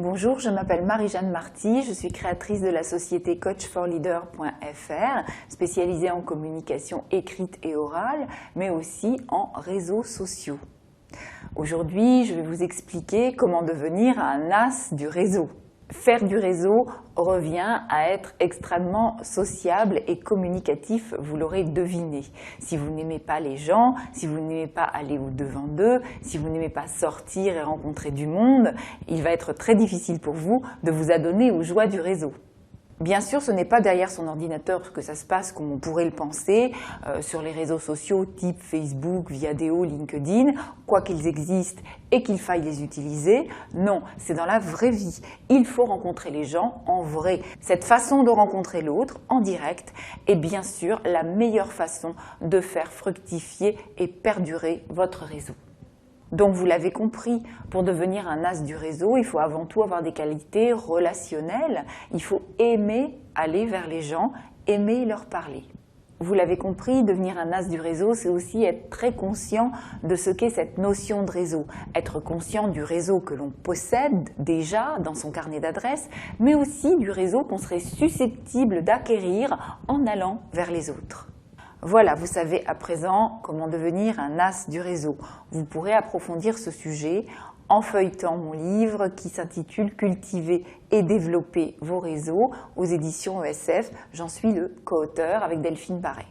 Bonjour, je m'appelle Marie-Jeanne Marty, je suis créatrice de la société coachforleader.fr, spécialisée en communication écrite et orale, mais aussi en réseaux sociaux. Aujourd'hui, je vais vous expliquer comment devenir un as du réseau. Faire du réseau revient à être extrêmement sociable et communicatif, vous l'aurez deviné. Si vous n'aimez pas les gens, si vous n'aimez pas aller au-devant d'eux, si vous n'aimez pas sortir et rencontrer du monde, il va être très difficile pour vous de vous adonner aux joies du réseau. Bien sûr, ce n'est pas derrière son ordinateur que ça se passe comme on pourrait le penser, sur les réseaux sociaux type Facebook, Viadeo, LinkedIn, quoi qu'ils existent et qu'il faille les utiliser. Non, c'est dans la vraie vie. Il faut rencontrer les gens en vrai. Cette façon de rencontrer l'autre en direct est bien sûr la meilleure façon de faire fructifier et perdurer votre réseau. Donc vous l'avez compris, pour devenir un as du réseau, il faut avant tout avoir des qualités relationnelles. Il faut aimer aller vers les gens, aimer leur parler. Vous l'avez compris, devenir un as du réseau, c'est aussi être très conscient de ce qu'est cette notion de réseau. Être conscient du réseau que l'on possède déjà dans son carnet d'adresses, mais aussi du réseau qu'on serait susceptible d'acquérir en allant vers les autres. Voilà, vous savez à présent comment devenir un as du réseau. Vous pourrez approfondir ce sujet en feuilletant mon livre qui s'intitule « Cultiver et développer vos réseaux » aux éditions ESF. J'en suis le co-auteur avec Delphine Barret.